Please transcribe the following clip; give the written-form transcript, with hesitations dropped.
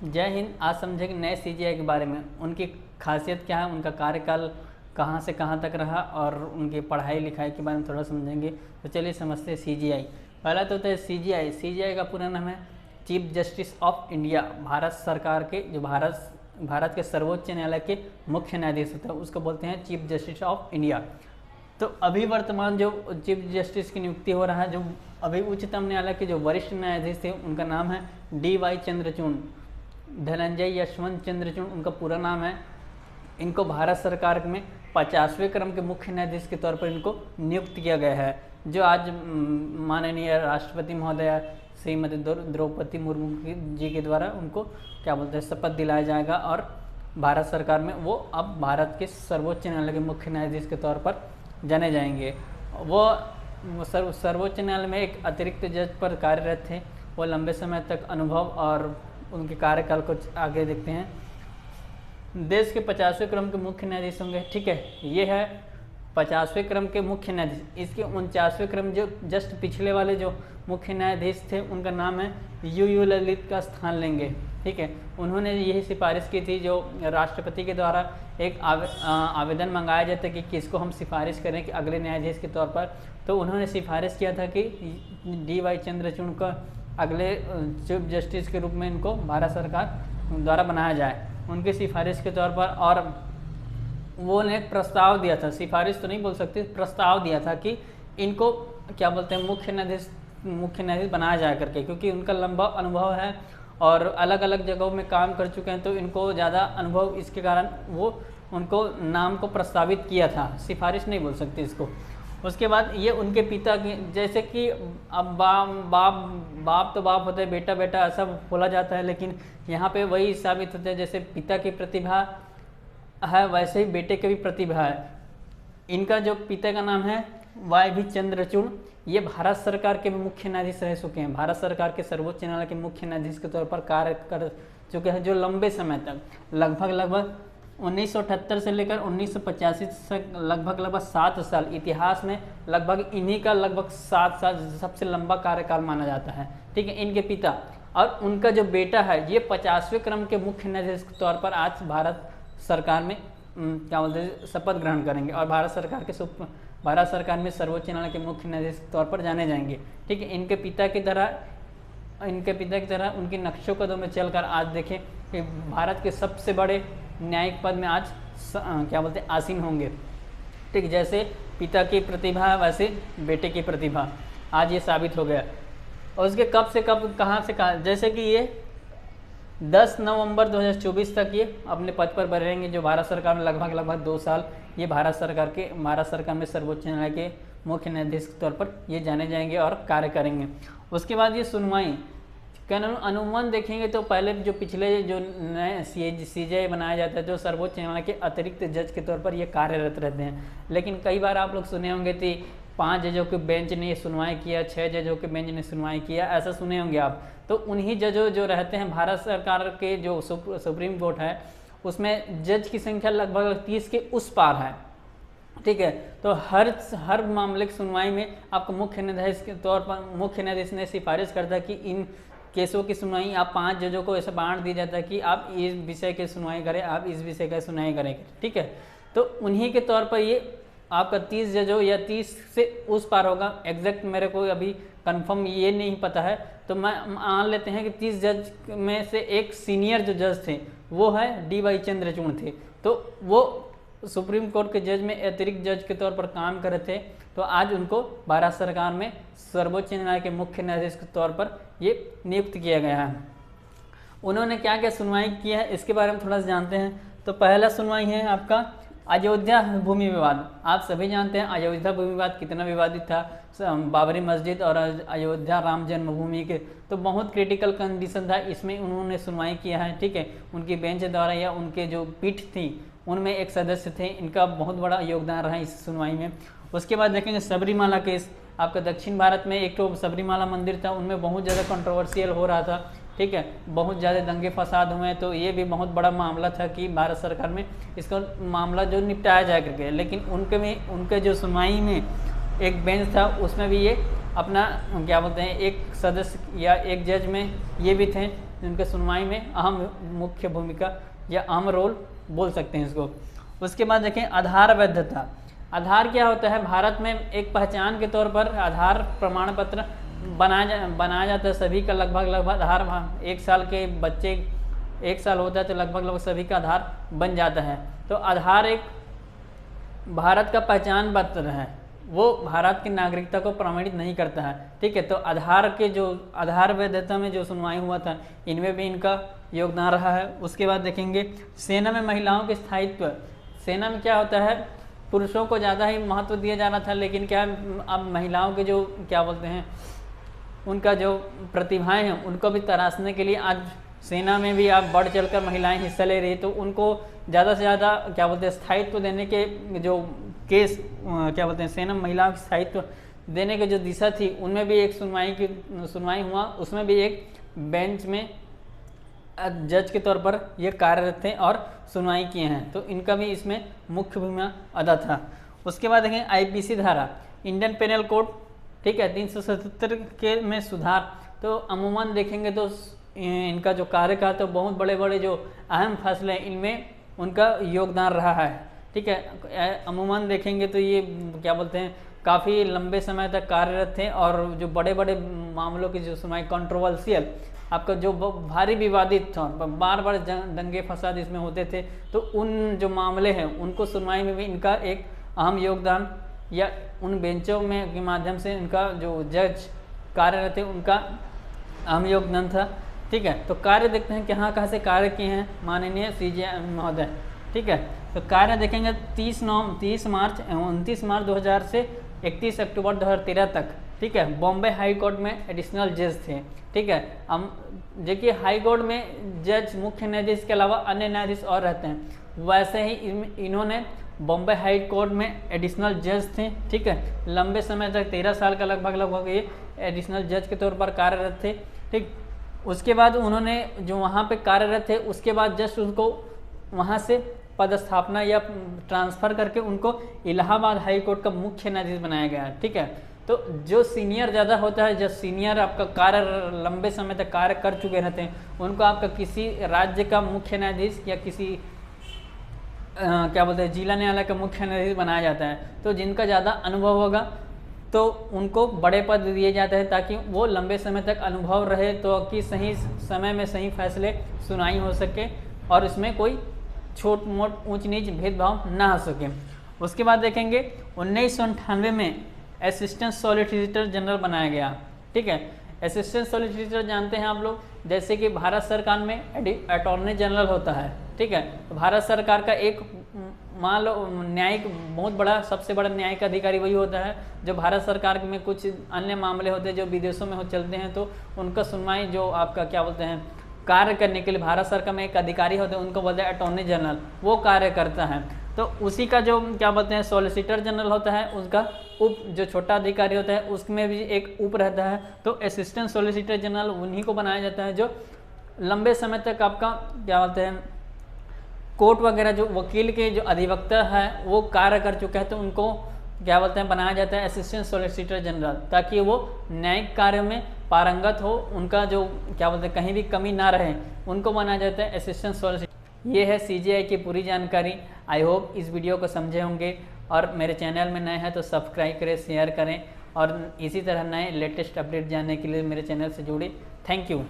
जय हिंद। आज समझेंगे नए सीजीआई के बारे में। उनकी खासियत क्या है, उनका कार्यकाल कहाँ से कहाँ तक रहा और उनकी पढ़ाई लिखाई के बारे में थोड़ा समझेंगे। तो चलिए समझते हैं सीजीआई। पहला तो होता है सीजीआई। सीजीआई का पूरा नाम है chief justice of India. Bharat सरकार के जो भारत के सर्वोच्च न्यायालय के मुख्य न्यायाधीश होता है उसको बोलते हैं चीफ जस्टिस ऑफ इंडिया। तो अभी वर्तमान जो चीफ जस्टिस की नियुक्ति हो रहा है, जो अभी उच्चतम न्यायालय के जो वरिष्ठ न्यायाधीश थे उनका नाम है DY चंद्रचूड़, धनंजय यशवंत चंद्रचूड़ उनका पूरा नाम है। इनको भारत सरकार में 50वें क्रम के मुख्य न्यायाधीश के तौर पर इनको नियुक्त किया गया है, जो आज माननीय राष्ट्रपति महोदया श्रीमती द्रौपदी मुर्मू जी के द्वारा उनको क्या बोलते हैं शपथ दिलाया जाएगा और भारत सरकार में वो अब भारत के सर्वोच्च न्यायालय के मुख्य न्यायाधीश के तौर पर जाने जाएंगे। वो सर्वोच्च न्यायालय में एक अतिरिक्त जज पर कार्यरत थे। वो लंबे समय तक अनुभव और उनके कार्यकाल को आगे देखते हैं। देश के 50वें क्रम के मुख्य न्यायाधीश होंगे, ठीक है। ये है 50वें क्रम के मुख्य न्यायाधीश। इसके 49वें क्रम जो जस्ट पिछले वाले जो मुख्य न्यायाधीश थे उनका नाम है UU ललित का स्थान लेंगे, ठीक है। उन्होंने यही सिफारिश की थी, जो राष्ट्रपति के द्वारा एक आवेदन मंगाया जाता है कि किसको हम सिफारिश करें कि अगले न्यायाधीश के तौर पर। तो उन्होंने सिफारिश किया था कि DY चंद्रचूड़ का अगले चीफ जस्टिस के रूप में इनको भारत सरकार द्वारा बनाया जाए, उनकी सिफारिश के तौर पर। और वो ने एक प्रस्ताव दिया था, सिफारिश तो नहीं बोल सकते, प्रस्ताव दिया था कि इनको क्या बोलते हैं मुख्य न्यायाधीश बनाया जाए करके, क्योंकि उनका लंबा अनुभव है और अलग अलग जगहों में काम कर चुके हैं, तो इनको ज़्यादा अनुभव इसके कारण वो उनको नाम को प्रस्तावित किया था, सिफारिश नहीं बोल सकते इसको। उसके बाद ये उनके पिता की, जैसे कि अब बाप तो बाप होता है, बेटा बेटा ऐसा बोला जाता है, लेकिन यहाँ पे वही साबित होता है जैसे पिता की प्रतिभा है वैसे ही बेटे की भी प्रतिभा है। इनका जो पिता का नाम है YV चंद्रचूड़, ये भारत सरकार के मुख्य न्यायाधीश रह चुके हैं। भारत सरकार के सर्वोच्च न्यायालय के मुख्य न्यायाधीश के तौर पर कार्य कर चुके हैं, जो लंबे समय तक लगभग 1978 से लेकर 1985 तक लगभग 7 साल, इतिहास में लगभग इन्हीं का लगभग 7 साल सबसे लंबा कार्यकाल माना जाता है, ठीक है। इनके पिता और उनका जो बेटा है ये 50वें क्रम के मुख्य न्यायाधीश के तौर पर आज भारत सरकार में क्या बोलते हैं शपथ ग्रहण करेंगे और भारत सरकार में सर्वोच्च न्यायालय के मुख्य न्यायाधीश के तौर पर जाने जाएंगे, ठीक है। इनके पिता की तरह उनकी नक्शों कदमों में चलकर आज देखें कि भारत के सबसे बड़े न्यायिक पद में आज क्या बोलते हैं आसीन होंगे, ठीक। जैसे पिता की प्रतिभा है वैसे बेटे की प्रतिभा आज ये साबित हो गया। और उसके कब से कब कहाँ से कहाँ, जैसे कि ये 10 नवंबर 2024 तक ये अपने पद पर बने रहेंगे, जो भारत सरकार में लगभग 2 साल ये भारत सरकार में सर्वोच्च न्यायालय के मुख्य न्यायाधीश के तौर पर ये जाने जाएंगे और कार्य करेंगे। उसके बाद ये सुनवाई कानून अनुमान देखेंगे तो पहले जो पिछले जो नए CJI बनाया जाता है, जो सर्वोच्च न्यायालय के अतिरिक्त जज के तौर पर ये कार्यरत रहते हैं। लेकिन कई बार आप लोग सुने होंगे कि 5 जजों के बेंच ने सुनवाई किया, 6 जजों के बेंच ने सुनवाई किया, ऐसा सुने होंगे आप। तो उन्हीं जजों जो रहते हैं भारत सरकार के जो सुप्रीम कोर्ट है उसमें जज की संख्या लगभग 30 के उस पार है, ठीक है। तो हर मामले की सुनवाई में आपको मुख्य न्यायाधीश के तौर पर मुख्य न्यायाधीश ने सिफारिश करता है कि इन केसों की सुनवाई आप 5 जजों को ऐसे बांट दिया जाता है कि आप इस विषय की सुनवाई करें, आप इस विषय की सुनवाई करें, ठीक है। तो उन्हीं के तौर पर ये आपका 30 जजों या 30 से उस पार होगा। एग्जैक्ट मेरे को अभी कंफर्म ये नहीं पता है, तो मैं मान लेते हैं कि 30 जज में से एक सीनियर जो जज थे वो है DY चंद्रचूड़ थे। तो वो सुप्रीम कोर्ट के जज में अतिरिक्त जज के तौर पर काम कर रहे थे, तो आज उनको भारत सरकार में सर्वोच्च न्यायालय के मुख्य न्यायाधीश के तौर पर ये नियुक्त किया गया है। उन्होंने क्या क्या सुनवाई किया है इसके बारे में थोड़ा सा जानते हैं। तो पहला सुनवाई है आपका अयोध्या भूमि विवाद। आप सभी जानते हैं अयोध्या भूमि विवाद कितना विवादित था, बाबरी मस्जिद और अयोध्या राम जन्मभूमि के, तो बहुत क्रिटिकल कंडीशन था, इसमें उन्होंने सुनवाई किया है, ठीक है। उनकी बेंच द्वारा या उनके जो पीठ थी उनमें एक सदस्य थे, इनका बहुत बड़ा योगदान रहा इस सुनवाई में। उसके बाद देखेंगे सबरीमाला केस। आपका दक्षिण भारत में एक तो सबरीमाला मंदिर था, उनमें बहुत ज़्यादा कंट्रोवर्शियल हो रहा था, ठीक है। बहुत ज़्यादा दंगे फसाद हुए, तो ये भी बहुत बड़ा मामला था कि भारत सरकार में इसका मामला जो निपटाया जाए करके। लेकिन उनके जो सुनवाई में एक बेंच था उसमें भी ये अपना क्या बोलते हैं एक सदस्य या एक जज में ये भी थे जिनके सुनवाई में अहम मुख्य भूमिका या अहम रोल बोल सकते हैं इसको। उसके बाद देखें आधार वैधता। आधार क्या होता है? भारत में एक पहचान के तौर पर आधार प्रमाण पत्र बनाया जाता है सभी का, लगभग आधार 1 साल के बच्चे 1 साल होता है तो लगभग सभी का आधार बन जाता है। तो आधार एक भारत का पहचान पत्र है, वो भारत की नागरिकता को प्रमाणित नहीं करता है, ठीक है। तो आधार के जो आधार वैधता में जो सुनवाई हुआ था, इनमें भी इनका योगदान रहा है। उसके बाद देखेंगे सेना में महिलाओं के स्थायित्व। सेना में क्या होता है, पुरुषों को ज़्यादा ही महत्व दिया जाना था, लेकिन क्या अब महिलाओं के जो क्या बोलते हैं उनका जो प्रतिभाएं हैं उनको भी तराशने के लिए आज सेना में भी आप बढ़ चढ़कर महिलाएं हिस्सा ले रही, तो उनको ज़्यादा से ज़्यादा क्या बोलते हैं स्थायित्व देने के जो केस क्या बोलते हैं सेना में महिलाओं के स्थायित्व देने की जो दिशा थी, उनमें भी एक सुनवाई हुआ। उसमें भी एक बेंच में जज के तौर पर ये कार्यरत थे और सुनवाई किए हैं, तो इनका भी इसमें मुख्य भूमिका अदा था। उसके बाद देखें आईपीसी धारा, इंडियन पेनल कोड, ठीक है, 377 के में सुधार। तो अमूमन देखेंगे तो इनका जो कार्यकाल तो बहुत बड़े बड़े जो अहम फैसले इनमें उनका योगदान रहा है, ठीक है। अमूमन देखेंगे तो ये क्या बोलते हैं काफ़ी लंबे समय तक कार्यरत थे और जो बड़े बड़े मामलों की जो सुनवाई कंट्रोवर्शियल आपका जो भारी विवादित था, बार बार दंगे फसाद इसमें होते थे, तो उन जो मामले हैं उनको सुनवाई में भी इनका एक अहम योगदान या उन बेंचों में के माध्यम से इनका जो जज कार्यरत थे उनका अहम योगदान था, ठीक है। तो कार्य देखते हैं कहाँ से कार्य किए हैं माननीय सीजे महोदय, ठीक है। तो कार्य देखेंगे 30 मार्च 29 मार्च 2000 से 31 अक्टूबर 2013 तक, ठीक है, बॉम्बे हाई कोर्ट में एडिशनल जज थे, ठीक है। हम देखिए हाई कोर्ट में जज मुख्य न्यायाधीश के अलावा अन्य न्यायाधीश और रहते हैं, वैसे ही इन्होंने बॉम्बे हाई कोर्ट में एडिशनल जज थे, ठीक है। लंबे समय तक 13 साल का लगभग ये एडिशनल जज के तौर पर कार्यरत थे, ठीक। उसके बाद उन्होंने जो वहाँ पे कार्यरत थे उसके बाद जस्ट उनको वहाँ से पदस्थापना या ट्रांसफ़र करके उनको इलाहाबाद हाई कोर्ट का मुख्य न्यायाधीश बनाया गया है, ठीक है। तो जो सीनियर ज़्यादा होता है, जो सीनियर आपका कार्य लंबे समय तक कार्य कर चुके रहते हैं, उनको आपका किसी राज्य का मुख्य न्यायाधीश या किसी क्या बोलते हैं जिला न्यायालय का मुख्य न्यायाधीश बनाया जाता है। तो जिनका ज़्यादा अनुभव होगा तो उनको बड़े पद दिए जाते हैं ताकि वो लंबे समय तक अनुभव रहे, तो कि सही समय में सही फैसले सुनाई हो सके और इसमें कोई छोट मोट ऊंच नीच भेदभाव ना हो सके। उसके बाद देखेंगे 1998 में असिस्टेंट सॉलिसिटर जनरल बनाया गया, ठीक है। असिस्टेंट सॉलिसिटर जानते हैं आप लोग, जैसे कि भारत सरकार में अटॉर्नी जनरल होता है, ठीक है। तो भारत सरकार का एक मान लो न्यायिक बहुत बड़ा सबसे बड़ा न्यायिक अधिकारी वही होता है जो भारत सरकार में कुछ अन्य मामले होते हैं जो विदेशों में चलते हैं, तो उनका सुनवाई जो आपका क्या बोलते हैं कार्य करने के लिए भारत सरकार में एक अधिकारी होते हैं, उनको बोलते हैं अटॉर्नी जनरल, वो कार्य करता है। तो उसी का जो क्या बोलते हैं सॉलिसिटर जनरल होता है, उसका उप जो छोटा अधिकारी होता है उसमें भी एक उप रहता है। तो असिस्टेंट सॉलिसिटर जनरल उन्हीं को बनाया जाता है जो लंबे समय तक आपका क्या बोलते हैं कोर्ट वगैरह जो वकील के जो अधिवक्ता है वो कार्य कर चुके हैं, तो उनको क्या बोलते हैं बनाया जाता है असिस्टेंट सॉलिसिटर जनरल, ताकि वो न्यायिक कार्य में पारंगत हो, उनका जो क्या बोलते हैं कहीं भी कमी ना रहे, उनको बनाया जाता है असिस्टेंट सॉलिसिटर। ये है सीजीआई की पूरी जानकारी। आई होप इस वीडियो को समझे होंगे, और मेरे चैनल में नए हैं तो सब्सक्राइब करें, शेयर करें, और इसी तरह नए लेटेस्ट अपडेट जानने के लिए मेरे चैनल से जुड़े। Thank you.